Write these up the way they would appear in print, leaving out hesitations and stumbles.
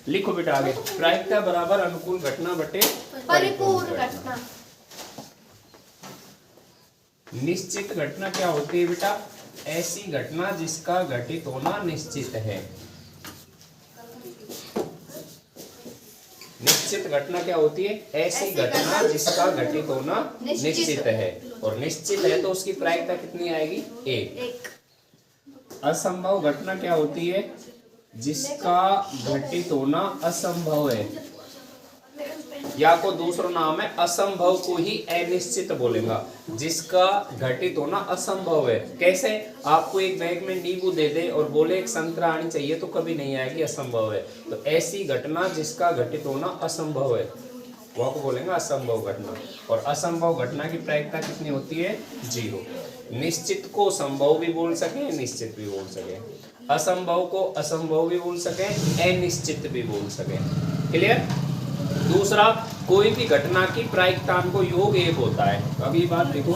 लिखो बेटा आगे, प्रायिकता बराबर अनुकूल घटना बटे परिपूर्ण घटना। निश्चित घटना क्या होती है बेटा? ऐसी घटना जिसका घटित होना निश्चित है। निश्चित घटना क्या होती है? ऐसी घटना जिसका घटित होना निश्चित है। और निश्चित है तो उसकी प्रायिकता कितनी आएगी? एक। असंभव घटना क्या होती है? जिसका घटित होना असंभव है, या को दूसरा नाम है असंभव को ही अनिश्चित बोलेगा। जिसका घटित होना असंभव है। कैसे? आपको एक बैग में नींबू दे दे और बोले एक संतरा आनी चाहिए तो कभी नहीं आएगी, असंभव है। तो ऐसी घटना जिसका घटित होना असंभव है वो को बोलेंगे असंभव घटना। और असंभव घटना की प्रायिकता कितनी होती है? 0। निश्चित को संभव भी बोल सके, निश्चित भी बोल सके। असंभव को असंभव भी बोल सके, अनिश्चित भी बोल सके। क्लियर? दूसरा, कोई भी घटना की प्रायिकतान को योग एक होता है। अब ये बात देखो,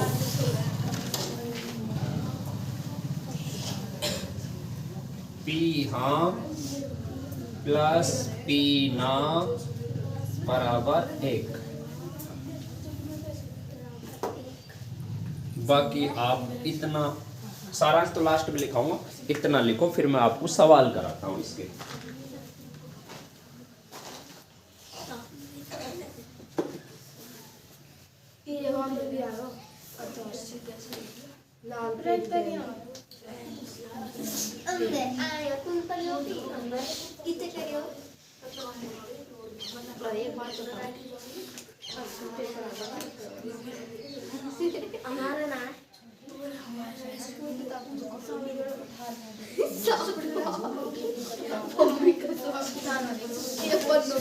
पी हाँ प्लस पी ना बराबर 1। बाकी आप इतना सारांश तो लास्ट में लिखाऊंगा, इतना लिखो फिर मैं आपको सवाल कराता हूं इसके।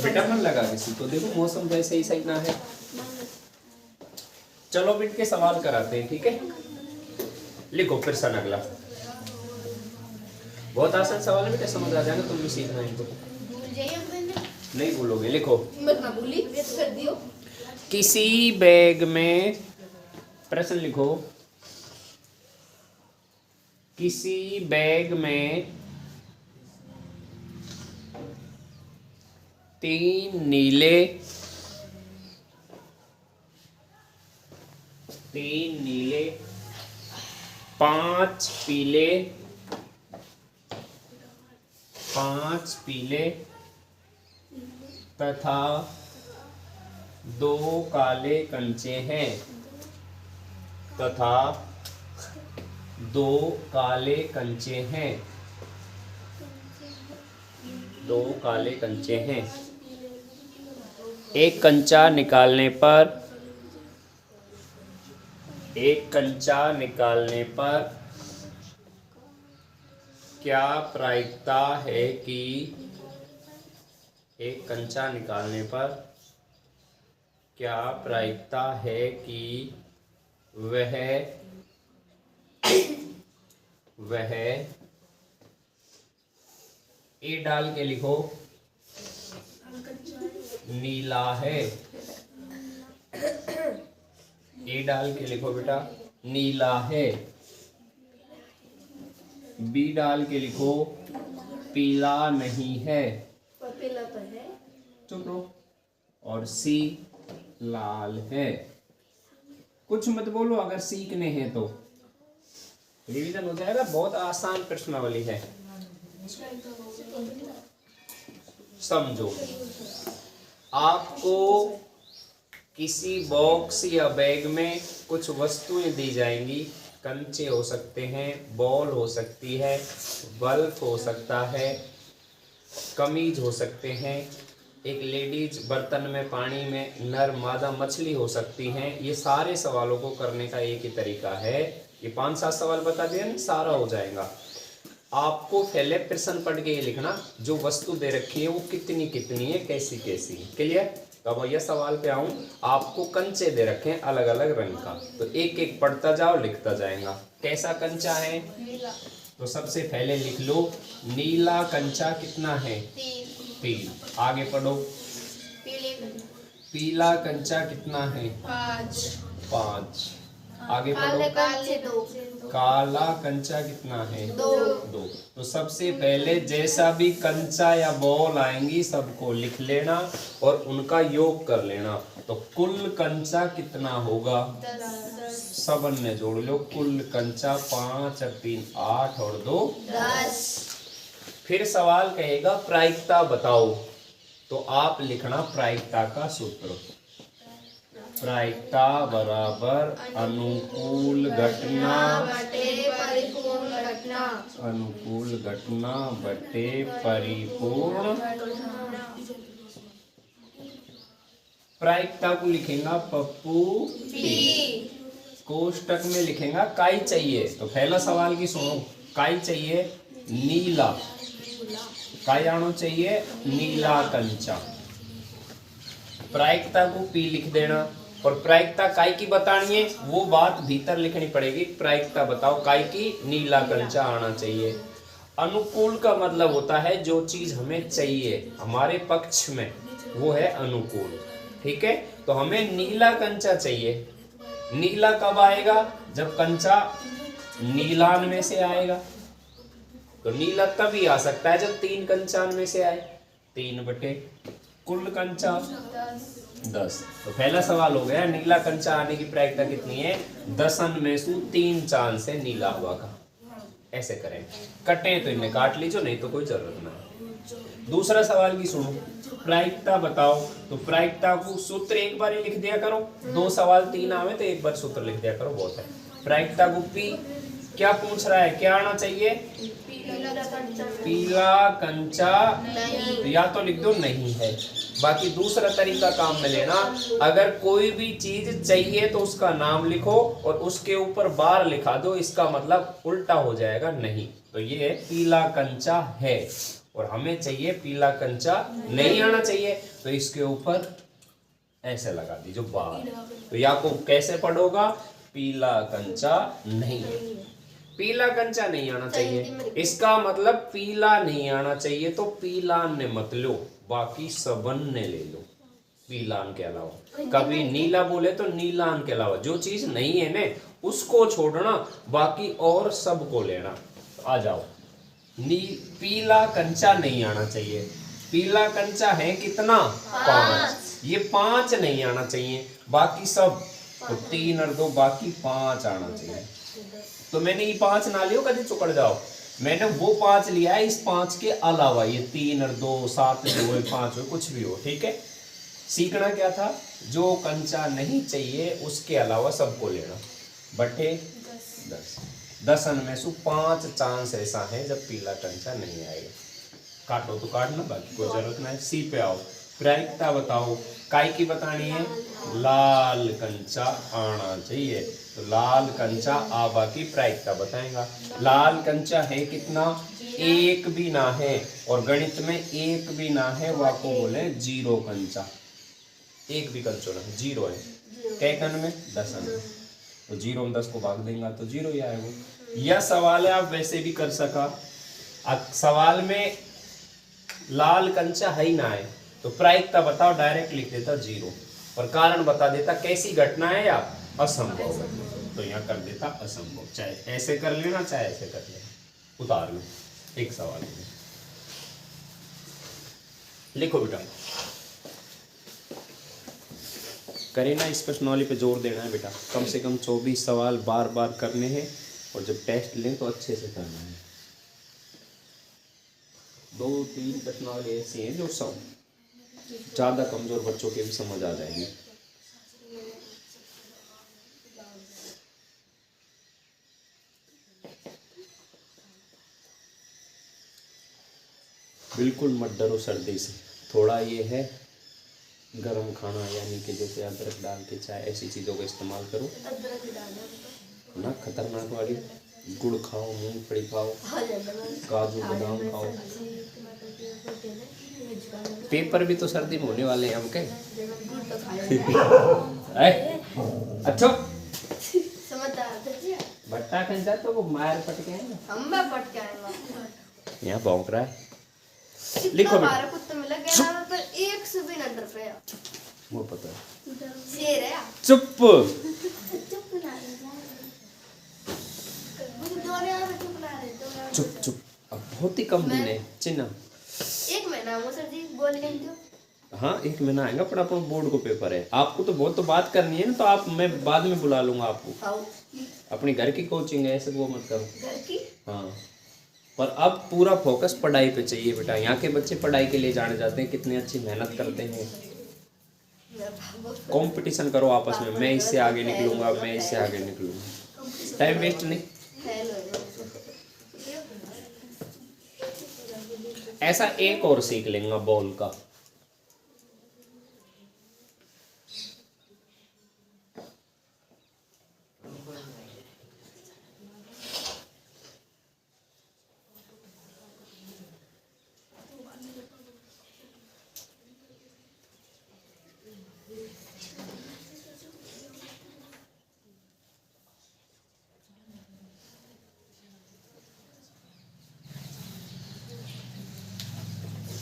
बेटा मन लगा किसी तो देखो, मौसम वैसे ही सही ना है। चलो बिट के सवाल कराते हैं, ठीक है? लिखो फिर सन अगला। बहुत आसान सवाल है बेटा, समझ आ जाएगा, तुम भी सीखना इनको। नहीं भूलोगे। लिखो, किसी बैग में, प्रश्न लिखो, किसी बैग में 3 नीले 5 पीले 5 पीले तथा 2 काले कंचे हैं, तथा 2 काले कंचे हैं, 2 काले कंचे हैं। एक कंचा निकालने पर क्या प्रायिकता है कि एक कंचा निकालने पर क्या प्रायिकता है कि वह ए डाल के लिखो नीला है। ए डाल के लिखो बेटा नीला है। बी डाल के लिखो पीला नहीं है। पीला तो है। चुप रहो। और सी लाल है। कुछ मत बोलो अगर सीखने हैं तो, रिवीजन हो जाएगा। बहुत आसान प्रश्नावली है, समझो। आपको किसी बॉक्स या बैग में कुछ वस्तुएं दी जाएंगी। कंचे हो सकते हैं, बॉल हो सकती है, बल्ब हो सकता है, कमीज हो सकते हैं, एक लेडीज बर्तन में पानी में नर मादा मछली हो सकती हैं। ये सारे सवालों को करने का एक ही तरीका है। ये 5-7 सवाल बता दिए, सारा हो जाएगा। आपको पहले प्रश्न पढ़ के ये लिखना जो वस्तु दे रखी है वो कितनी कितनी है, कैसी कैसी है। क्लियर? तो अब यह सवाल पे आऊं, आपको कंचे दे रखे हैं अलग अलग रंग का, तो एक एक पढ़ता जाओ लिखता जाएगा। कैसा कंचा है? नीला। तो सबसे पहले लिख लो नीला कंचा कितना है? 3। आगे पढ़ो। पीला कंचा कितना है? 5। आगे काले पढ़ो। कंचे 2 काला कंचा कितना है? 2 2। तो सबसे पहले जैसा भी कंचा या बॉल आएंगी सबको लिख लेना और उनका योग कर लेना। तो कुल कंचा कितना होगा? 10 सबन ने जोड़ लो। कुल कंचा 5 और 3 8 और 2 10। फिर सवाल कहेगा प्रायिकता बताओ, तो आप लिखना प्रायिकता का सूत्र। प्रायिकता बराबर अनुकूल घटना बटे परिपूर्ण घटना। अनुकूल घटना बटे परिपूर्ण। प्रायिकता को लिखेगा पप्पू पी। कोष्टक में लिखेगा काई चाहिए। तो पहला सवाल की सुनो, काई चाहिए? नीला। काई आना चाहिए? नीला कंचा। प्रायिकता को पी लिख देना और प्रायिकता काय की बतानी है वो बात भीतर लिखनी पड़ेगी। प्रायिकता बताओ काय की? नीला कंचा आना चाहिए। अनुकूल का मतलब होता है जो चीज हमें चाहिए हमारे पक्ष में, वो है अनुकूल। ठीक है, तो हमें नीला कंचा चाहिए। नीला कब आएगा? जब कंचा नीलान में से आएगा। तो नीला तभी आ सकता है जब 3 कंचान में से आए। 3 बटे कुल कंचा 10। तो पहला सवाल हो गया नीला कंचा आने की प्रायिकता कितनी है? 10 में से 3 चांद से नीला हुआ का। ऐसे करें, कटे तो इन्हें काट लीजिए, नहीं तो कोई जरूरत नहीं। दूसरा सवाल की सुनो, प्रायिकता बताओ। तो प्रायिकता को सूत्र एक बार ही लिख दिया करो। 2 सवाल 3 आवे तो एक बार सूत्र लिख दिया करो, बहुत है। प्रायिकता को पी क्या पूछ रहा है? क्या आना चाहिए? पीला कंचा। तो या तो लिख दो नहीं है। बाकी दूसरा तरीका काम में लेना, अगर कोई भी चीज चाहिए तो उसका नाम लिखो और उसके ऊपर बार लिखा दो, इसका मतलब उल्टा हो जाएगा नहीं। तो ये पीला कंचा है और हमें चाहिए पीला कंचा नहीं आना चाहिए, तो इसके ऊपर ऐसे लगा दीजिए बार। तो या को कैसे पढ़ोगा? पीला कंचा नहीं। पीला कंचा नहीं आना चाहिए, इसका मतलब पीला नहीं आना चाहिए, तो पीलान ने मत लो, बाकी सबन ने ले लो पीलान के अलावा। कभी नीला बोले तो नीलान के अलावा, जो चीज नहीं है ने उसको छोड़ना, बाकी और सबको लेना। आ जाओ, पीला कंचा नहीं आना चाहिए। पीला कंचा है कितना? 5। ये 5 नहीं आना चाहिए, बाकी सब। तो 3 और 2 बाकी 5 आना चाहिए। तो मैंने ये 5 ना लियो कभी चुकड़ जाओ, मैंने वो 5 लिया है इस 5 के अलावा। ये 3 और 2 7 हो 5 हो कुछ भी हो, ठीक है। सीखना क्या था? जो कंचा नहीं चाहिए उसके अलावा सबको लेना बटे 10। 10 में से 5 चांस ऐसा है जब पीला कंचा नहीं आएगा। काटो तो काटना, बाकी कोई जरूरत नहीं। सी पे आओ, प्रायिकता बताओ। काय की बतानी है? लाल कंचा आना चाहिए, तो लाल कंचा आबा की प्रायिकता बताएगा। लाल कंचा है कितना? 1 भी ना है, और गणित में 1 भी ना है वो आपको बोले 0 कंचा। 1 भी कंचो ना, 0 है। कै कन में? 10 में। तो 0 में 10 को भाग देंगे तो 0 ही आएगा। यह सवाल है, आप वैसे भी कर सका। सवाल में लाल कंचा है ही ना है, तो प्रायिकता बताओ, डायरेक्ट लिख देता 0 और कारण बता देता कैसी घटना है या असंभव घटना, तो यहाँ कर देता असंभव। चाहे ऐसे कर लेना चाहे ऐसे कर लेना। उतार लो एक सवाल में। लिखो बेटा, करे ना, इस प्रश्नावली पे जोर देना है बेटा। कम से कम 24 सवाल बार बार करने हैं और जब टेस्ट लें तो अच्छे से करना है। 2-3 प्रश्नावली ऐसी हैं जो सब ज़्यादा कमज़ोर बच्चों के भी समझ आ जाएंगी। बिल्कुल मत डरो सर्दी से। थोड़ा ये है गरम खाना, यानी कि जैसे अदरक डाल के चाय, ऐसी चीज़ों का इस्तेमाल करो ना। खतरनाक वाली गुड़ खाओ, मूंगफली खाओ, काजू बादाम खाओ। पेपर भी तो सर्दी में होने वाले हैं हम के। अच्छा भट्टा कहीं जा तो वो मार पटके हम पटके आएंगे। यहाँ भौंक रहा है। लिखो हमारा कुत्ता मिला गया पर 1 से भी न डर पाया। वो पता है। शेर है। चुप। चुप ना और यहाँ पे चुप ना रहे तो चुप चुप, अब बहुत ही कम दिन है चिन्ह। एक महीना हो सर जी बोल गए तो हाँ 1 महीना आएगा, पर अपन बोर्ड को पेपर है, आपको तो बहुत तो बात करनी है ना, तो आप मैं बाद में बुला लूंगा आपको। आओ अपनी घर की कोचिंग है, ऐसे वो मत करो। घर की हाँ, पर अब पूरा फोकस पढ़ाई पे चाहिए बेटा। यहाँ के बच्चे पढ़ाई के लिए जाने जाते हैं, कितनी अच्छी मेहनत करते हैं। कंपटीशन करो आपस में, मैं इससे आगे निकलूंगा, मैं इससे आगे निकलूंगा, टाइम वेस्ट नहीं। ऐसा एक और सीख लेंगे बॉल का।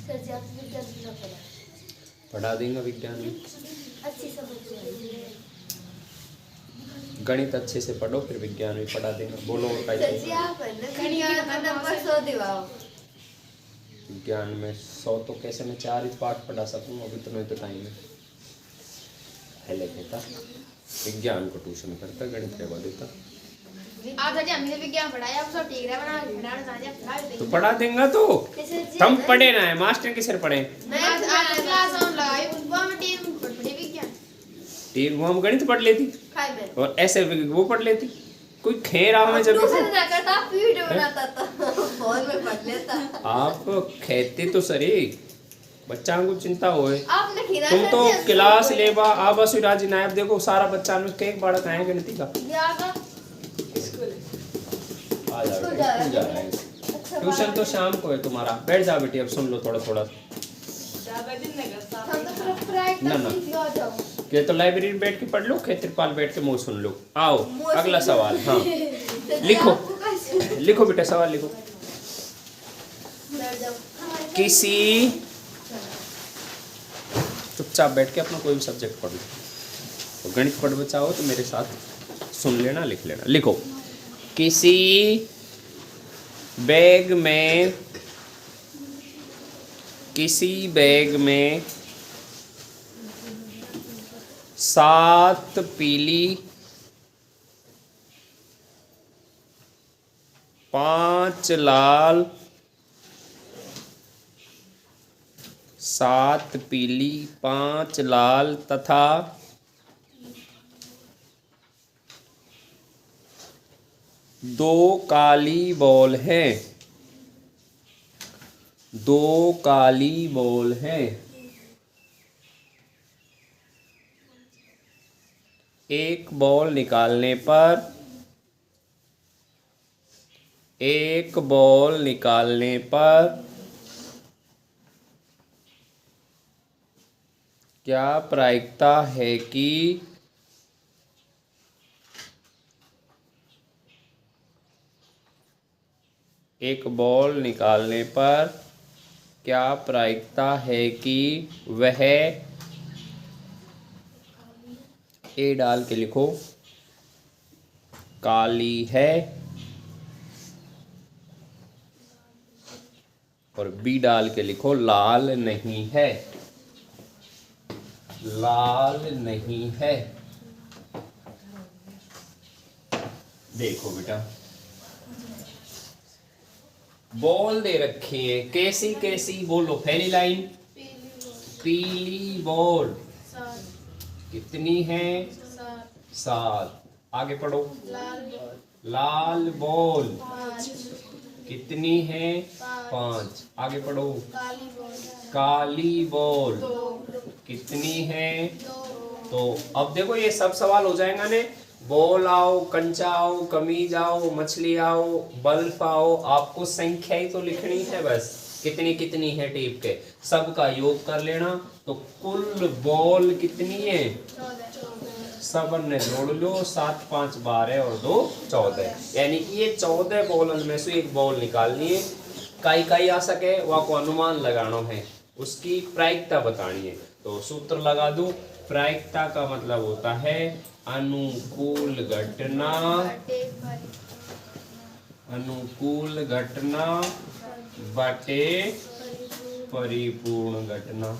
सर जी आप विज्ञान ना पढ़ा देंगे विज्ञान में, अच्छी समझ गणित अच्छे से पढ़ो, फिर विज्ञान भी पढ़ा देंगे। बोलो और सर जी आप विज्ञान का नंबर 100 दिवाओ। विज्ञान में 100 तो कैसे, मैं 4 ही पाठ पढ़ा सकूँ, अभी तो नहीं तो टाइम है। पहले कहता विज्ञान को ट्यूशन करता, गणित करवा देता। आप सर जी हमने विज्ञान पढ़ाया, आप सब ठीक है बना घटाना साझा पढ़ा तो पढ़ा देंगे तो हम पढ़े ना है, मास्टर के सिर पढ़े। मैं आज क्लास ऑन लगाई वो में टीम पढ़ी विज्ञान, ठीक, वो हम गणित पढ़ लेती खाई में और ऐसे वो पढ़ लेती। कोई खेर रहा मैं जब ट्यूशन ना करता, वीडियो बनाता था, फोन में पढ़ लेता। आप खेते तो सरी बच्चा को चिंता होए। आपने खीरा तुम सर तो जी, क्लास लेबा आप राजी नायब देखो, सारा बच्चा में एक बार आए गणित का जागा आ जाओ स्कूल बेटा, जा स्कूल रहा जा है। रहा है। अच्छा ट्यूशन तो शाम को है तुम्हारा, बैठ जाओ बेटी, अब सुन लो थोड़ा थोड़ा। हम तो सिर्फ प्रैक्टिस ना, ना। ही हो जाओ। ये तो लाइब्रेरी में बैठ के पढ़ लो, खेत्रपाल बैठ के मुंह सुन लो। आओ मुंह अगला सुन लो। सवाल। हाँ सर जी, लिखो। आपको कैसे- लिखो बेटा, सवाल लिखो। बैठ जाओ। किसी, चुपचाप बैठ के अपना कोई भी सब्जेक्ट पढ़ लो, तो गणित पढ़ चाहो तो मेरे साथ सुन लेना, लिख लेना। लिखो, किसी बैग में, किसी बैग में 7 पीली 5 लाल, 7 पीली 5 लाल तथा 2 काली बॉल है। 2 काली बॉल है। एक बॉल निकालने पर, एक बॉल निकालने पर क्या प्रायिकता है कि एक बॉल निकालने पर क्या प्रायिकता है कि वह, ए डाल के लिखो काली है और बी डाल के लिखो लाल नहीं है। लाल नहीं है। देखो बेटा, बॉल दे रखी है, कैसी कैसी बोलो, पहली लाइन पीली बॉल कितनी है? 7। आगे पढ़ो, लाल बॉल कितनी है? 5। आगे पढ़ो, काली बॉल कितनी है? तो अब देखो ये सब सवाल हो जाएगा ने, बॉल आओ, कंचा आओ, कमीज आओ, मछली आओ, बल्ब आओ, आपको संख्या ही तो लिखनी है बस, कितनी कितनी है टीप के, सबका योग कर लेना। तो कुल बॉल कितनी है? सब ने जोड़ लो, 7 5 12 और 2 14, यानी कि ये 14 बॉल में से एक बॉल निकालनी है। काई काई आ सके वह को अनुमान लगाना है, उसकी प्रायिकता बतानी है। तो सूत्र लगा दूं, प्रायिकता का मतलब होता है अनुकूल घटना अनुकूल घटना बटे परिपूर्ण घटना।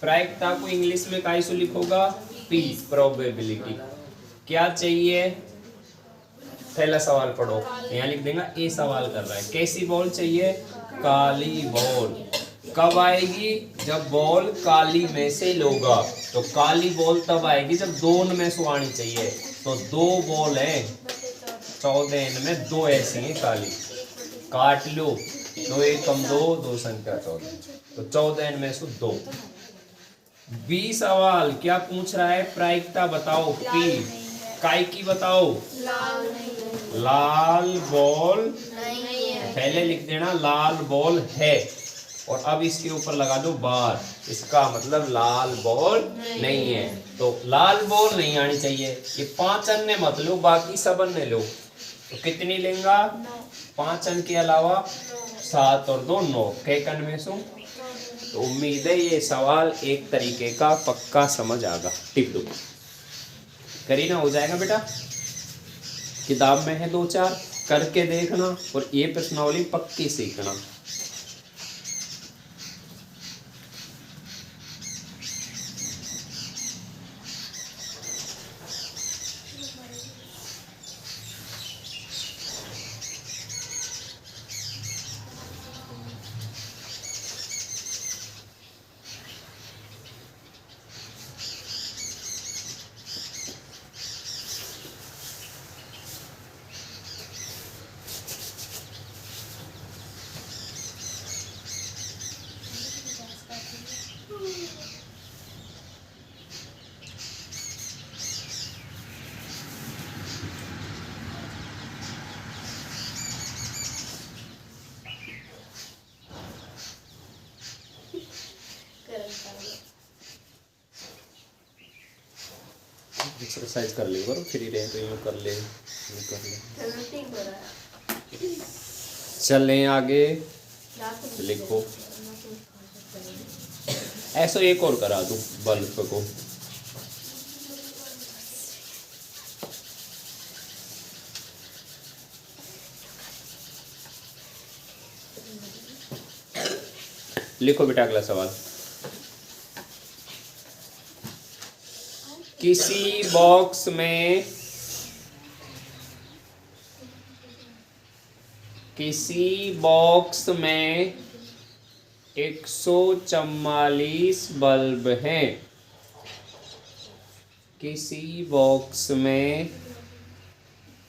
प्रायिकता को इंग्लिश में कैसे लिखोगा? P, probability. क्या चाहिए? पहला सवाल पढ़ो, यहाँ लिख देगा ए सवाल कर रहा है। कैसी बॉल चाहिए? काली बॉल। कब आएगी? जब बॉल काली में से लोगा। तो काली बॉल तब आएगी जब 2 में से आनी चाहिए। तो 2 बॉल है 14 में 2 ऐसी हैं काली, काट लो। 2 एकम 2, 2 संख्या 14, तो 14 में से 2। बी सवाल क्या पूछ रहा है? प्रायिकता बताओ। पी काय की बताओ? लाल बॉल पहले लिख देना लाल बॉल है, और अब इसके ऊपर लगा दो बार। इसका मतलब लाल बॉल नहीं है। तो लाल बॉल नहीं आनी चाहिए। ये 5 अन्य मत लो, बाकी सब अन्य लो। तो कितनी लेंगा? 5 अन्य के अलावा 7 और 2 9। कैकन में सो। तो उम्मीद है ये सवाल एक तरीके का पक्का समझ आगा। टिक दो करी ना, हो जाएगा बेटा। किताब में है 2-4 करके देखना, और ये प्रश्नावली पक्की सीखना। एक्सरसाइज कर ले करो, फ्री रहे तो यूँ कर ले, यूँ कर ले। चलो ठीक हो रहा है। चलें आगे। लिखो ऐसा एक और करा दूं बल्ब को। लिखो बेटा अगला सवाल। किसी बॉक्स में में 144 बल्ब हैं। किसी बॉक्स में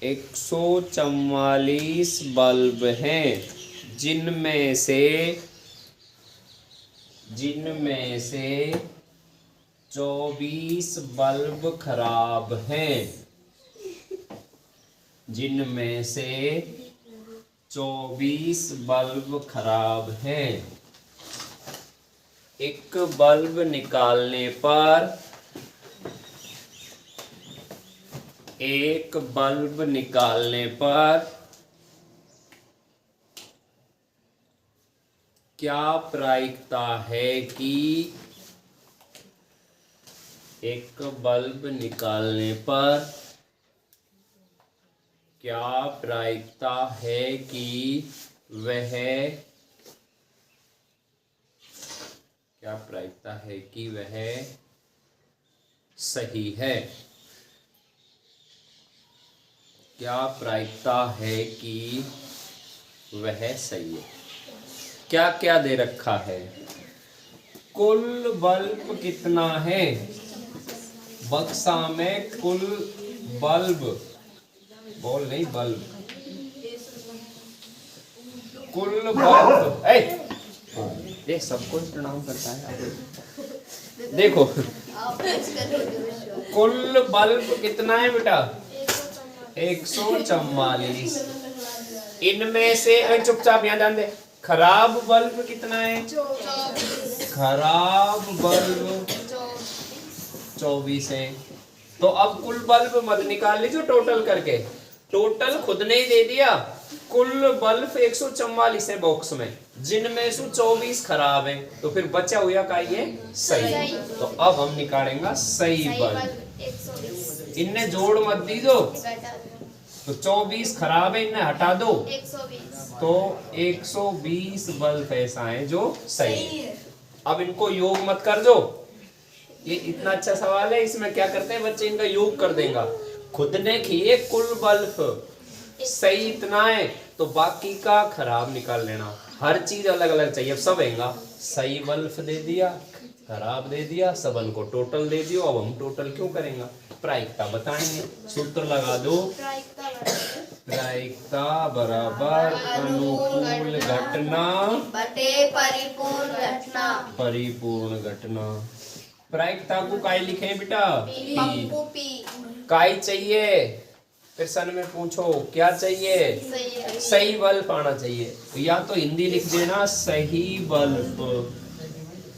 144 बल्ब हैं, जिनमें से 24 बल्ब खराब हैं। जिनमें से 24 बल्ब खराब हैं। एक बल्ब निकालने पर क्या प्रायिकता है कि एक बल्ब निकालने पर क्या प्रायिकता है कि वह सही है? क्या प्रायिकता है कि वह सही है? क्या क्या दे रखा है? कुल बल्ब कितना है? बक्सा में कुल बल्ब, बॉल नहीं बल्ब, कुल बल्ब। ये सबको प्रणाम करता है। देखो कुल बल्ब कितना है बेटा? 144। इनमें से चुपचाप यहाँ ध्यान दे। खराब बल्ब कितना है? खराब बल्ब 24 है। तो अब कुल बल्ब मत निकाल लीजिए टोटल करके, टोटल खुद ने ही दे दिया। कुल बल्ब 144 है बॉक्स में, जिनमें से 24 खराब है, तो फिर बचा हुआ का ये सही। तो अब हम निकालेंगे सही बल्ब। इनने जोड़ मत दीजो, तो 24 खराब है, इन्हें हटा दो 120 तो 120 बल्ब ऐसा है जो सही है। अब इनको योग मत कर दो, ये इतना अच्छा सवाल है, इसमें क्या करते हैं बच्चे, इनका योग कर देगा। खुद ने किए कुल बल्ब सही इतना है, तो बाकी का खराब निकाल लेना। हर चीज अलग अलग चाहिए। अब सब हैगा, सही बल्ब दे दिया, खराब दे दिया, सबन को टोटल दे दियो। अब हम टोटल क्यों करेंगे, प्रायिकता बताएंगे। सूत्र लगा दो, प्रायिकता बराबर अनुकूल घटना बटे परिपूर्ण घटना। परिपूर्ण घटना। प्रायिकता को काय लिखे बेटा, पंपू पी। काय चाहिए, फिर सन में पूछो क्या चाहिए, सही बल्ब आना चाहिए। तो या तो हिंदी लिख देना सही बल्ब,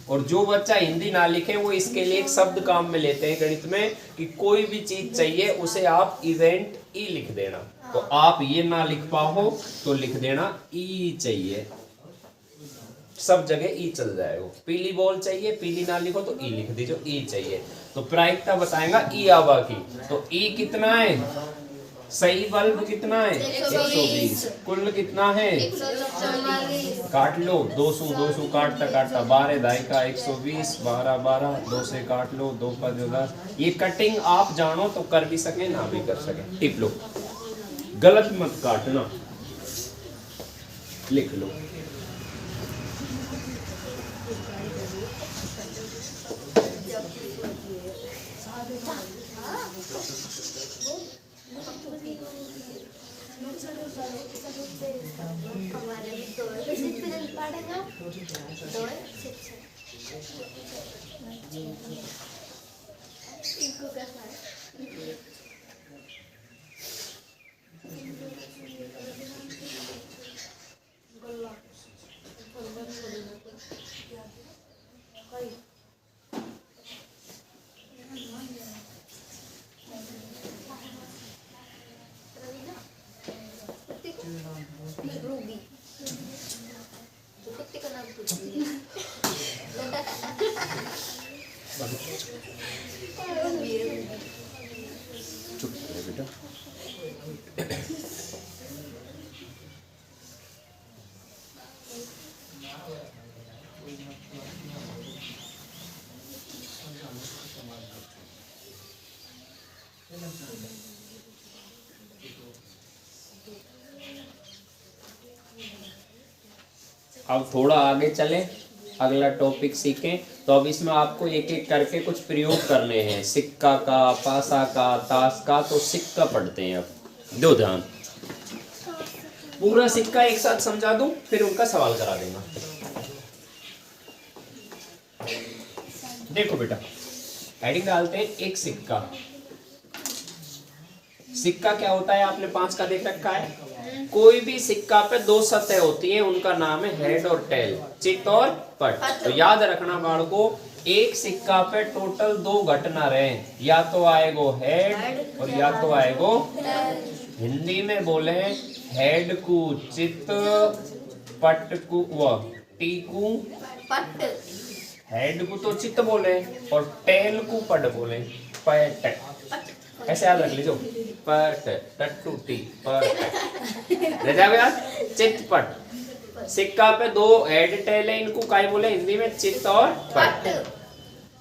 और जो बच्चा हिंदी ना लिखे वो इसके लिए एक शब्द काम में लेते हैं गणित में, कि कोई भी चीज चाहिए उसे आप इवेंट ई लिख देना। तो आप ये ना लिख पाओ तो लिख देना ई चाहिए, सब जगह ई चल जाएगा। पीली बॉल चाहिए, पीली ना लिखो तो ई लिख दीजिए, ई चाहिए। तो प्रायिकता बताएगा ई आवा की। तो ई कितना है, सही बल्ब कितना है 120, कुल कितना है, 144। काट लो 200 काटता काटता 12 दाई का 120, 12 12 2 से काट लो, 2 का 10। ये कटिंग आप जानो तो कर भी सके ना भी कर सके, टिप लो, गलत मत काटना, लिख लो। रूबी कुत्ते का नाम चुप रहे बेटा। अब थोड़ा आगे चले, अगला टॉपिक सीखें। तो अब इसमें आपको एक एक करके कुछ प्रयोग करने हैं, सिक्का का, पासा का, ताश का। तो सिक्का पढ़ते हैं। अब दो ध्यान, पूरा सिक्का एक साथ समझा दूं, फिर उनका सवाल करा देगा। देखो बेटा, हेडिंग डालते हैं एक सिक्का। सिक्का क्या होता है, आपने 5 का देख रखा है। कोई भी सिक्का पे 2 सतह होती है, उनका नाम है हेड और टेल, चित और पट। तो याद रखना बालको, एक सिक्का पे टोटल 2 घटना रहे, या तो आएगो हेड और या तो आएगो हिंदी में बोले हेड को चित, पट को व टी को पट। हेड को तो चित बोले और टेल को पट बोले, पट। ऐसे याद रख लीजिए, पट टट्टू टी पट। रह जाएगा याद, चित पट। सिक्का पे 2 हेड टेल है, इनको काय बोले हिंदी में, चित और पट।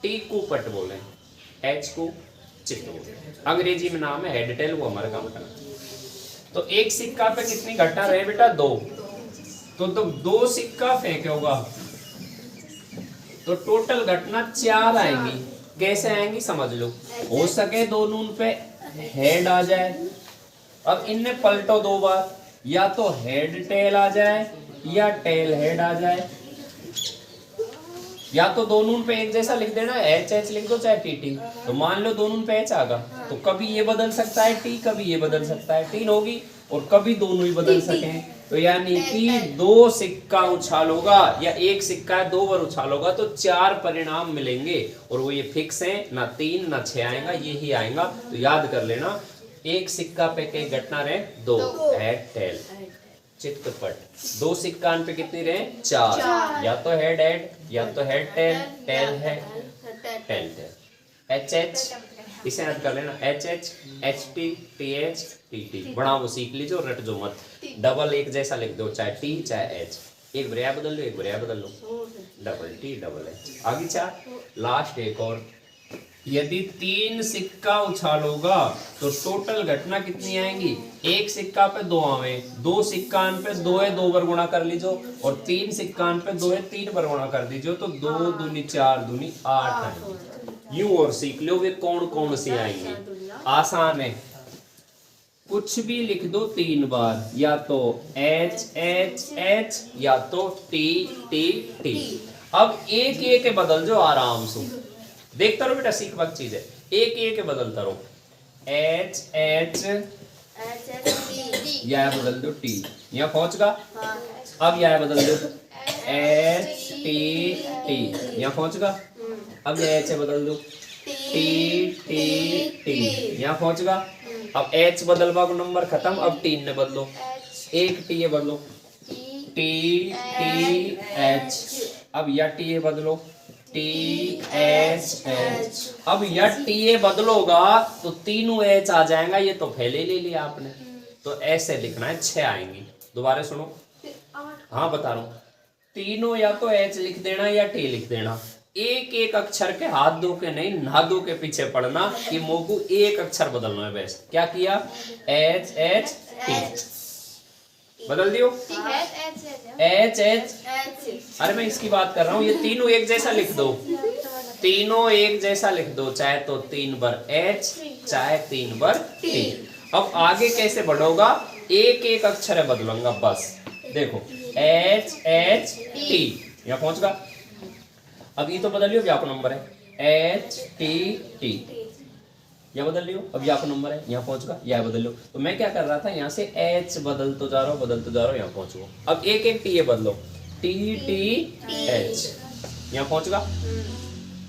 टी को पट बोले, एच को चित बोले। अंग्रेजी में नाम है हेड टेल, वो हमारा काम करना। तो एक सिक्का पे कितनी घटना रहे बेटा, 2। तो 2 सिक्का फेंके होगा तो टोटल घटना 4 आएंगी। कैसे आएंगी समझ लो। हो सके दोनों पे हेड आ जाए। अब इनने पलटो 2 बार, या तो हेड टेल आ जाए या टेल हेड आ जाए, या तो दोनों पे एक जैसा लिख देना, एच एच लिख दो चाहे टी टी। तो मान लो दोनों पे एच आगा, तो कभी ये बदल सकता है टी, कभी ये बदल सकता है टी होगी, और कभी दोनों ही बदल सके। तो यानी कि 2 सिक्का उछाल होगा, या एक सिक्का 2 बार उछाल होगा, तो 4 परिणाम मिलेंगे। और वो ये फिक्स है, ना 3 ना 6 आएगा, ये ही आएगा। तो याद कर लेना, एक सिक्का पे कई घटना रहे, 2 हेड टेल चित्तपट। 2 सिक्का पे कितनी रहे, 4। या तो हेड या तो हेड टेल, टेल है टेल टेल, एच एच इसे याद कर लेना, H H, H T, T H, T T. बड़ा वो सीख लीजिए और रट जो मत, डबल एक जैसा लिख दो, चाहे टी चाहे एच, एक बरिया बदल लो, एक बरिया बदल लो, डबल टी डबल एच। आगे चार, लास्ट एक और, यदि 3 सिक्का उछालोगा तो टोटल घटना कितनी आएंगी? एक सिक्का पे 2 आवे, 2 सिक्कान पे 2 है 2 बार गुणा कर लीजिए, और 3 सिक्कान पे 2 है 3 बार गुणा कर दीजिए, तो 2 दूनी 4 दूनी 8 आएंगी। यूं और सीख लो वे कौन कौन सी आएंगी। आसान है, कुछ भी लिख दो 3 बार, या तो एच एच एच या तो टी टी टी। अब एक एक बदल जो आराम से, देखता रहो बेटा, सीख वक्त चीज है, एक एक बदलता रहो, एच एच, यह बदल दो टी, यहाँ पहुंचगा। अब यह बदल दो एच टी टी, यहाँ पहुंचगा। अब यह एच बदल दो टी टी टी, यहाँ पहुंचगा। अब एच बदलवा को नंबर खत्म, अब टी ने बदलो, एक टी बदलो, टी टी एच। अब यह टी बदलो, टी एच एच। अब यह टी बदलोगा तो तीनों एच आ जाएगा, ये तो पहले ले लिया आपने, तो ऐसे लिखना है, 6 आएंगी। दोबारा सुनो, हाँ बता रहा हूँ, तीनों या तो एच लिख देना या टी लिख देना, एक एक अक्षर के हाथ दो के नहीं, ना दो के पीछे पड़ना, कि मोकू एक अक्षर बदलना है बस। क्या किया? एच एच टी बदल दियो, एच एच। अरे मैं इसकी बात कर रहा हूँ, ये तीनों एक जैसा लिख दो, तीनों एक जैसा लिख दो, चाहे तो 3 बार एच चाहे 3 बार टी। अब आगे कैसे बढ़ोगा? एक एक अक्षर बदलूंगा बस। देखो एच एच टी, यहाँ पहुंचगा। अब ये तो बदल लियो, व्यापक नंबर है, एच टी टी, यह बदल लियो। अब यहाँ नंबर है, यहाँ पहुंचगा, यह बदल लो। तो मैं क्या कर रहा था, यहाँ से एच बदलते जा रहा हूँ, बदलते जा रहा हूँ, यहाँ पहुंचो। अब एक एक टी बदलो, टी टी एच, यहाँ पहुंचगा।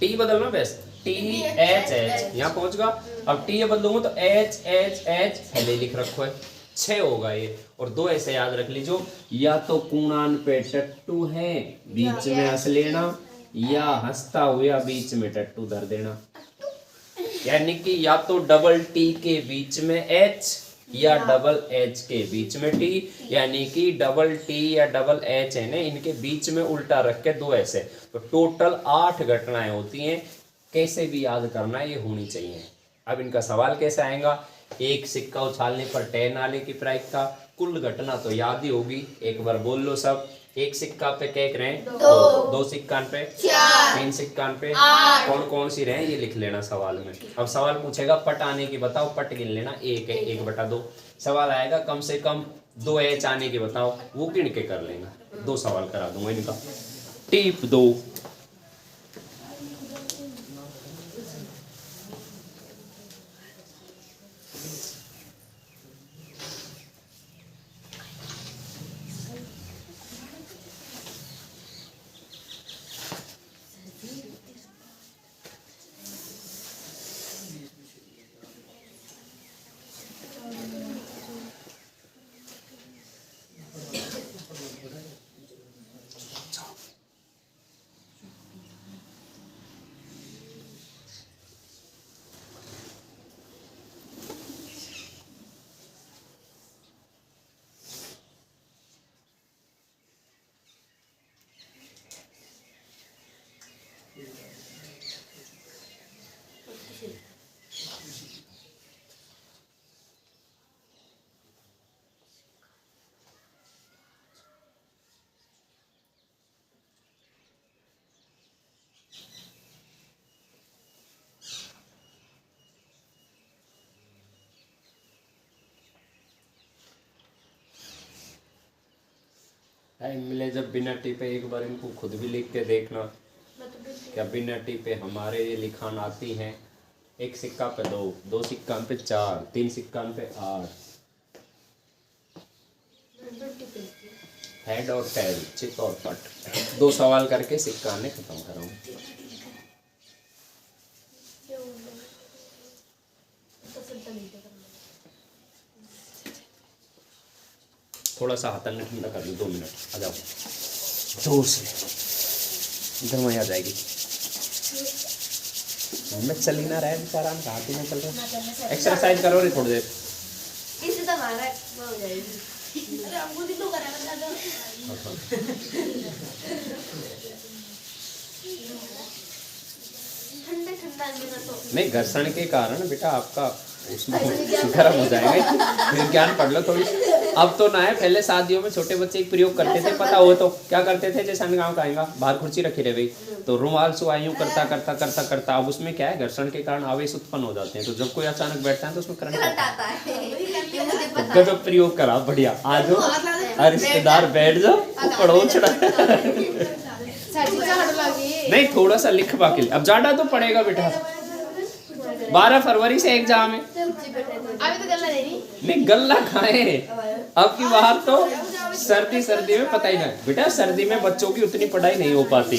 टी बदलना बस, टी एच एच, यहाँ पहुंचगा। अब टी बदलूंगा तो एच एच एच पहले लिख रखो है, 6 होगा ये। और 2 ऐसे याद रख लीजिए, या तो कूणान पे टट्टू है, बीच में हंस लेना, या हंसता हुआ बीच में टट्टू धर देना। यानी कि या तो डबल टी के बीच में एच या डबल एच के बीच में टी, यानी कि डबल टी या डबल एच है ना, इनके बीच में उल्टा रख के 2 ऐसे। तो टोटल 8 घटनाएं होती हैं, कैसे भी याद करना ये होनी चाहिए। अब इनका सवाल कैसे आएगा? एक सिक्का उछालने पर 10 आने की प्रायिकता, कुल घटना तो याद ही होगी, एक बार बोल लो सब। एक सिक्का पे क्या रहे? 2 सिक्कान पे 3 सिक्कान पे कौन कौन सी रहे ये लिख लेना सवाल में। अब सवाल पूछेगा पट आने की बताओ, पट गिन लेना, 1 है 1/2। सवाल आएगा कम से कम 2 एच आने की बताओ, वो गिन के कर लेना। 2 सवाल करा दूंगा इनका। टिप 2, टाइम मिले जब बिना टिपे एक बार इनको खुद भी लिख के देखना, क्या बिना टिपे हमारे ये लिखान आती हैं। एक सिक्का पे 2, 2 सिक्का पे 4, 3 सिक्का पे 8, हेड और टेल, चित और पट। 2 सवाल करके सिक्का ने खत्म कराऊं। थोड़ा सा हाथ में ठंडा कर लो, 2 मिनट, आ जाओ जोर से, इधर वहीं आ जाएगी। मैं चल ही ना रहा है बेचारा, हम कहाँ की ना चल रहा। एक्सरसाइज करो रे थोड़ी देर। इससे तो हमारा वो हो जाएगी। अरे हमको भी तो करा बता ठंडा ठंडा नहीं तो नहीं, घर्षण के कारण बेटा आपका उसमें गर्म हो जाएगा। विज्ञान पढ़ लो थोड़ी। अब तो ना है, पहले शादियों में छोटे बच्चे एक प्रयोग करते थे, पता हो तो क्या करते थे, जैसे हम गाँव का आएगा बाहर कुर्सी रखी रहे भाई, तो रुमाल सुआयूं करता करता करता करता, अब उसमें क्या है, घर्षण के कारण आवेश उत्पन्न हो जाते हैं, तो जब कोई अचानक बैठता है तो उसमें करंट करंट आता है। ये मुझे पता है। गजब प्रयोग करा, बढ़िया। आ जाओ रिश्तेदार, बैठ जाओ, पढ़ो छड़ा। साजी झाड़ लगी नहीं, थोड़ा सा लिख बाकी, अब ज्यादा तो पड़ेगा बेटा। 12 फरवरी से एग्जाम है। अभी तो गल्ला दे रही नहीं, गल्ला खाए अब की बाहर तो सर्दी में पता ही नहीं बेटा, सर्दी में बच्चों की उतनी पढ़ाई नहीं हो पाती,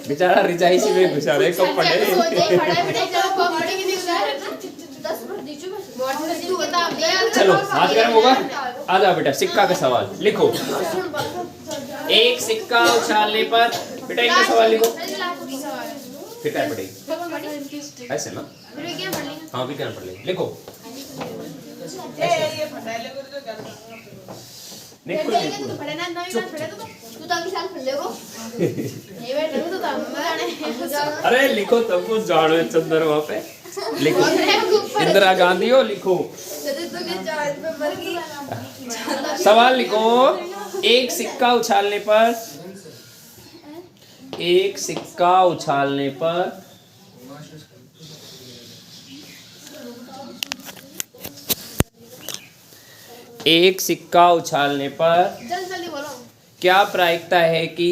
बेचारा रिजाई सी में घुसा रहे, कब पढ़े। चलो हाथ गर्म होगा, आ जाओ बेटा। सिक्का का सवाल लिखो। एक सिक्का उछालने पर, बेटा एक का सवाल लिखो, फिर क्या पढ़ेगी ऐसे ना। हाँ विज्ञान पढ़ लेंगे, लिखो। नहीं खुद लिखो। तू तो अगले साल पढ़ लेगो। अरे लिखो तब वो जाड़ो चंदर वहाँ पे लिखो। इंदिरा गांधी हो लिखो। सवाल लिखो। एक सिक्का उछालने पर, एक सिक्का उछालने पर एक सिक्का उछालने पर जल्दी बोलो। क्या प्रायिकता है कि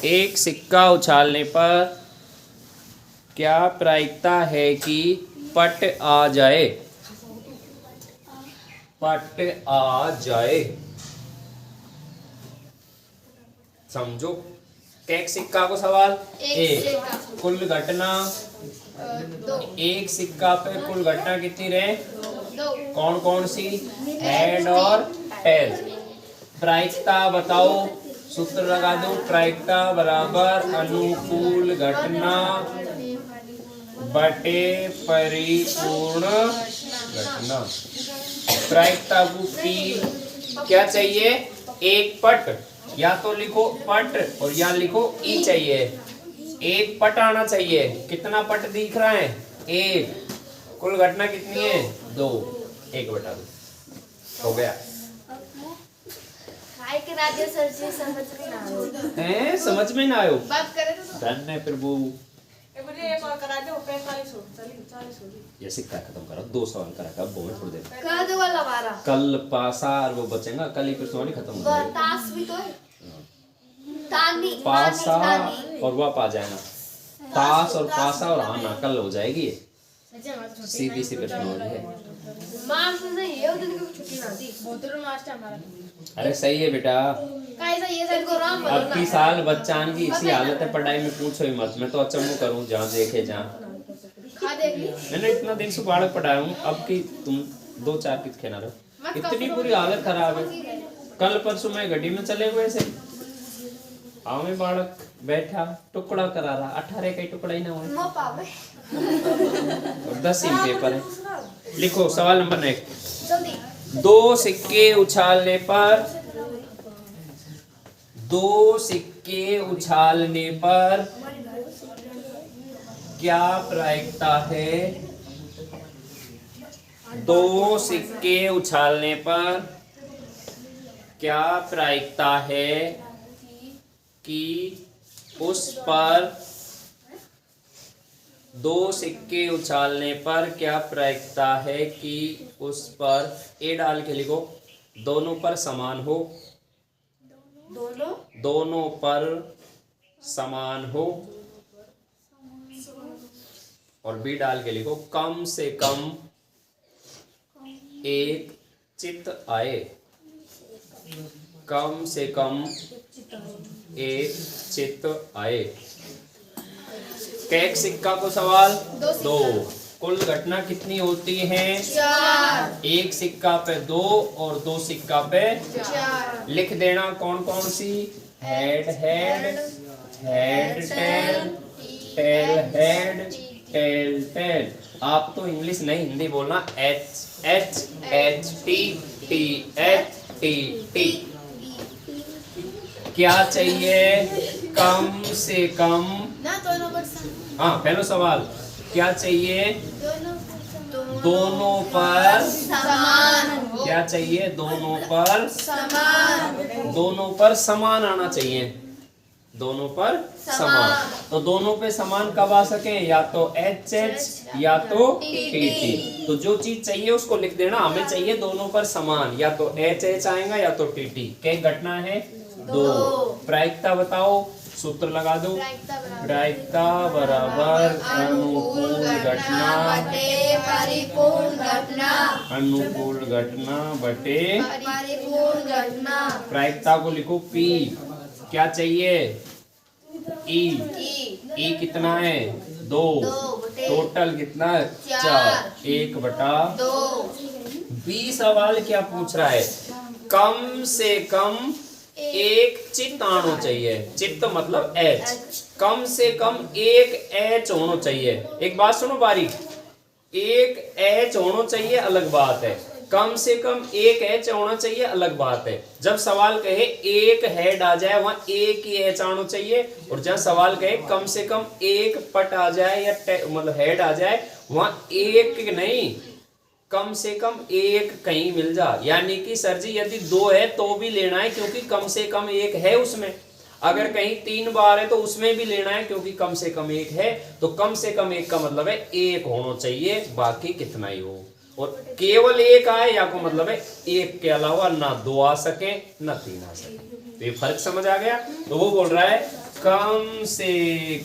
एक सिक्का उछालने पर क्या प्रायिकता है कि पट आ जाए, पट आ जाए। समझो। एक सिक्का को सवाल, एक कुल घटना, एक सिक्का पे कुल घटना कितनी रहे, कौन कौन सी, हेड और टेल। प्रायिकता बताओ, सूत्र लगा दो। प्रायिकता बराबर अनुकूल घटना बटे परिपूर्ण घटना। प्रायिकता को पी क्या चाहिए, एक पट, या तो लिखो पट और या लिखो ई चाहिए। एक पट आना चाहिए। कितना पट दिख रहा है, एक। कुल घटना कितनी है, 2। 1 बटा 2 हो गया। समझ में ना आयो, बात करे तो धन्य प्रभु। एक और करा दो, 45 हो, चलिए 40 हो गई। ये सिक्का खत्म करो, 2 सवाल करा था, बहुत थोड़ी देर। कर दो वाला हमारा। कल पासा और वो बचेगा, कल ही फिर खत्म हो जाएगा। ताश भी तो है। तानी पासा तानी और वह पा जाएगा, ताश और पासा और आना कल हो जाएगी। ये सच्चे हमारे छोटे सीधी सी प्रश्न है। मार्क्स से ये उस दिन की छुट्टी ना थी। बोतल मास्टर हमारा अरे सही है बेटा। कैसा ये सर को राम अब की साल बच्चान की इसी हालत है, पढ़ाई में पूछो ही मत। मैं तो अचंभव करूं जहाँ देखे जहाँ। खा देख ली मैंने इतना दिन से बालक पढ़ाया हूँ, अब की तुम 2-4 कित खेना रहो। इतनी पूरी हालत खराब है। कल परसों मैं गड्डी में चले हुए से, आओ में बालक बैठा टुकड़ा करा रहा, 18 का ही टुकड़ा ही ना हुआ मो पावे और 10 ही पेपर है। लिखो सवाल नंबर 1। जल्दी। 2 सिक्के उछालने पर, 2 सिक्के उछालने पर क्या प्रायिकता है, 2 सिक्के उछालने पर क्या प्रायिकता है कि उस पर, 2 सिक्के उछालने पर क्या प्रायिकता है कि उस पर, ए डाल के लिखो, दोनों पर समान हो, दोनों पर समान हो, और बी डाल के लिखो, कम से कम एक चित्त आए, कम से कम एक चित्त आए। एक सिक्का को सवाल, 2। कुल घटना कितनी होती है, 4। एक सिक्का पे 2 और 2 सिक्का पे 4। लिख देना कौन कौन सी, head head, head tail, tail head, tail tail. आप तो इंग्लिश नहीं हिंदी बोलना। H H H T T H T T. क्या चाहिए? कम से कम। ना दोनों पर समान। हाँ, पहला सवाल क्या चाहिए? दोनों दोनों पर समान क्या चाहिए? दोनों पर समान दोनों पर समान आना चाहिए। दोनों पर समान। तो दोनों पे समान कब आ सके? या तो एच एच या तो टी टी। तो जो चीज चाहिए उसको लिख देना। हमें चाहिए दोनों पर समान, या तो एच एच आएगा या तो टी टी। क्या घटना है? दो। प्रायिकता बताओ, सूत्र लगा दो। प्रायिकता बराबर अनुकूल घटना, परिपूर्ण घटना, अनुकूल घटना बटे परिपूर्ण घटना। प्रायिकता को लिखो पी। क्या चाहिए? ई। ई कितना है? दो। टोटल कितना? चार। 1/2। बी सवाल क्या पूछ रहा है? कम से कम एक चित्त आना चाहिए। चित्त मतलब एच। कम से कम एक एच होना चाहिए। एक बात सुनो बारीक, एक एच होना चाहिए अलग बात है, कम से कम एक एच होना चाहिए अलग बात है। जब सवाल कहे एक हेड आ जाए वहां एक ही एच आना चाहिए, और जब सवाल कहे कम से कम एक पट आ जाए या मतलब हेड आ जाए वहां एक नहीं, कम से कम एक कहीं मिल जा। यानी कि सर जी यदि दो है तो भी लेना है क्योंकि कम से कम एक है उसमें। अगर कहीं 3 बार है तो उसमें भी लेना है क्योंकि कम से कम एक है। तो कम से कम एक का मतलब है एक होना चाहिए, बाकी कितना ही हो। और केवल एक आए या को मतलब है एक के अलावा ना 2 आ सके ना 3 आ सके। तो ये फर्क समझ आ गया। तो वो बोल रहा है कम से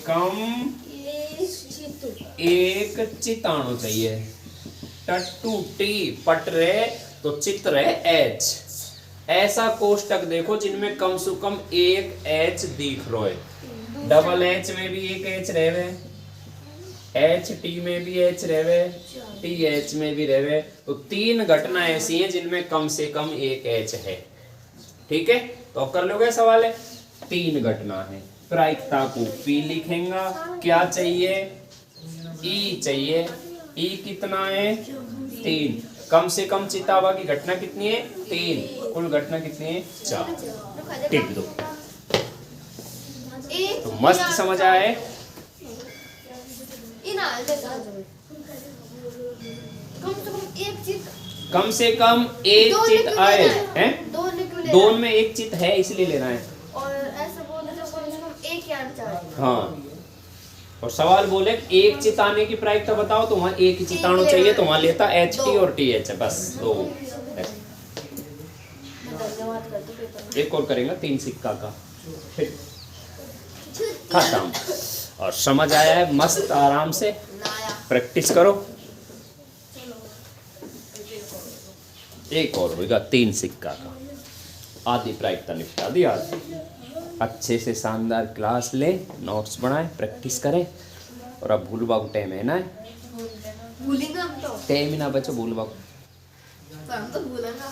कम एक चित आना चाहिए। टट्टू टी पट रहे तो चित रहे एच। ऐसा कोष्टक देखो जिनमें कम से कम एक एच दिख रहा है। डबल एच में भी एक एच रहे, एच टी में भी एच रहे, टी एच में भी रहे। तो 3 घटना ऐसी हैं जिनमें कम से कम एक एच है। ठीक है, तो अब कर लोगे सवाल है। 3 घटना है। प्रायिकता को पी लिखेंगे। क्या चाहिए? ई चाहिए। ई कितना है? 3। कम से कम चितावा की घटना कितनी है? 3। कुल घटना कितनी है? 4। टिक दो। तो मस्त समझ आए। कम से कम एक चित आए हैं। दोनों में एक चित है इसलिए लेना है। और ऐसा बोलते तो कम से कम एक ही आना चाहिए। हाँ, और सवाल बोले एक चित आने की प्रायिकता बताओ तो वहां एक ही चित आना चाहिए, तो वहां लेता एच टी और टी एच है, बस 2। एक और करेंगे 3 सिक्का का, खत्म। और समझ आया है? मस्त आराम से प्रैक्टिस करो। एक और होगा 3 सिक्का का। आधी प्रायिकता निपटा दी आज। अच्छे से शानदार क्लास ले, नोट्स बनाए, प्रैक्टिस करें। और अब भूलबा को टाइम है ना, भूलेंगे हम तो। टाइम ही ना बचो भूलबा को। पर हम तो भूलेंगे।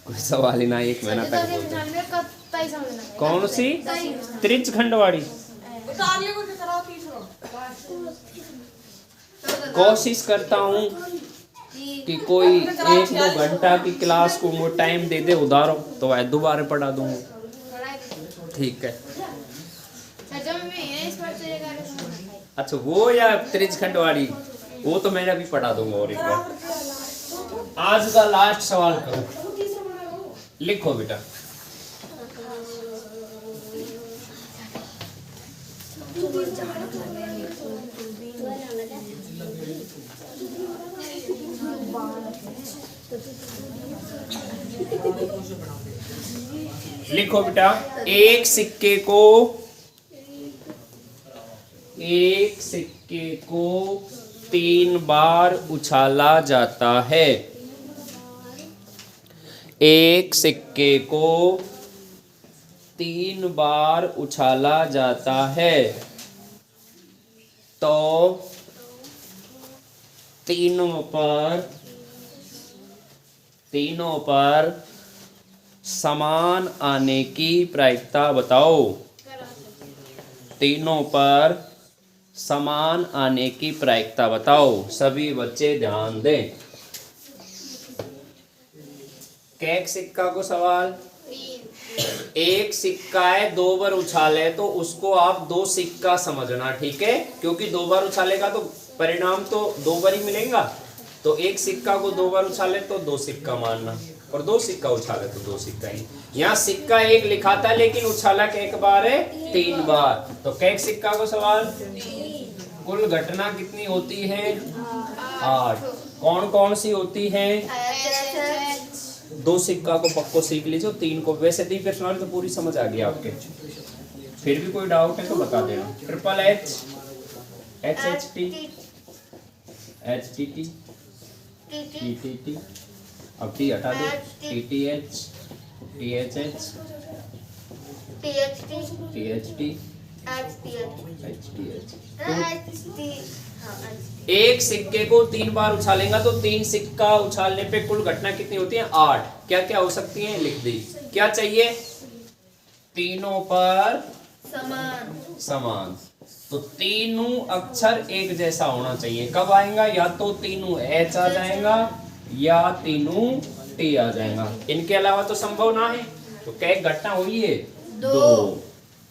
कोई सवाल ही ना, 1 महीना तक बोलते। कौन सी? त्रिच खंडवाड़ी। तालियों को कराओ तीसरा। कोशिश करता हूँ कि कोई 1-2 घंटा की क्लास को वो टाइम दे दे उधारो, तो वह दोबारा पढ़ा दूंगा। ठीक है। अच्छा, वो या त्रिच खंडवाड़ी, वो तो मैं अभी पढ़ा दूंगा। और एक बार आज का लास्ट सवाल करो। लिखो बेटा। लिखो बेटा। एक सिक्के को 3 बार उछाला जाता है। एक सिक्के को 3 बार उछाला जाता है, तो तीनों पर समान आने की प्रायिकता बताओ। तीनों पर समान आने की प्रायिकता बताओ। सभी बच्चे ध्यान दें। कैक सिक्का को सवाल। एक सिक्का है, 2 बार उछाले तो उसको आप 2 सिक्का समझना, ठीक है, क्योंकि 2 बार उछालेगा तो परिणाम तो 2 बार ही मिलेगा। तो एक सिक्का को 2 बार उछाले तो 2 सिक्का मानना, और 2 सिक्का उछाले तो 2 सिक्का ही। यहाँ सिक्का 1 लिखा था लेकिन उछाला कैक बार है? 3 बार। तो कैक सिक्का को सवाल। कुल घटना कितनी होती है? 8। कौन कौन सी होती है? 2 सिक्का को पक्को सीख लीजिए, 3 को वैसे दी प्रश्नावली तो पूरी समझ आ गई आपके। फिर भी कोई डाउट है तो बता देना। Triple H, H H T, H T T, T T T, अब टी हटा दो, T T H, T H H, T H T, H T H. एक सिक्के को 3 बार उछालेगा तो 3 सिक्का उछालने पे कुल घटना कितनी होती है? 8। क्या क्या हो सकती है? लिख दी। क्या चाहिए? तीनों पर समान। तो तीनों अक्षर एक जैसा होना चाहिए। कब आएगा? या तो तीनों एच आ जाएगा या तीनों टी आ जाएगा। इनके अलावा तो संभव ना है। तो क्या घटना हुई है? 2।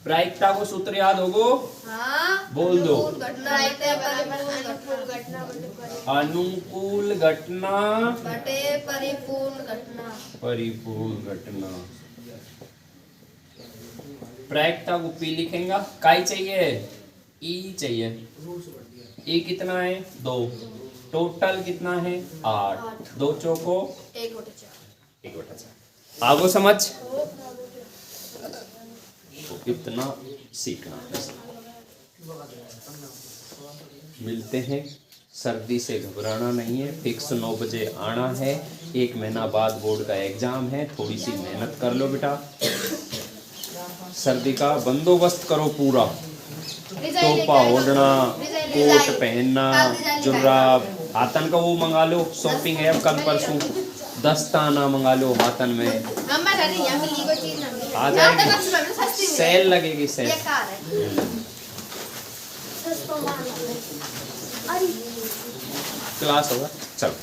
प्रायिकता को सूत्र याद होगो? हाँ। बोल दो। अनुकूल घटना बटे परिपूर्ण घटना। परिपूर्ण घटना। प्रायिकता को पी लिखेगा। काई चाहिए? ई चाहिए। ई कितना है? 2। टोटल कितना है? 8। 2 चौको 1/4। आगो समझ। इतना सीखना है। मिलते हैं। सर्दी से घबराना नहीं है। फिक्स 9 बजे आना है। 1 महीना बाद बोर्ड का एग्जाम है। थोड़ी सी मेहनत कर लो बेटा। सर्दी का बंदोबस्त करो पूरा। टोपा ओढ़ना, कोट पहनना, जुर्राब, हाथन का वो मंगा लो। शॉपिंग है अब कल परसों। दस्ताना मंगा लो हाथन में। आ जाएगी। सेल लगेगी, सेल। क्लास होगा।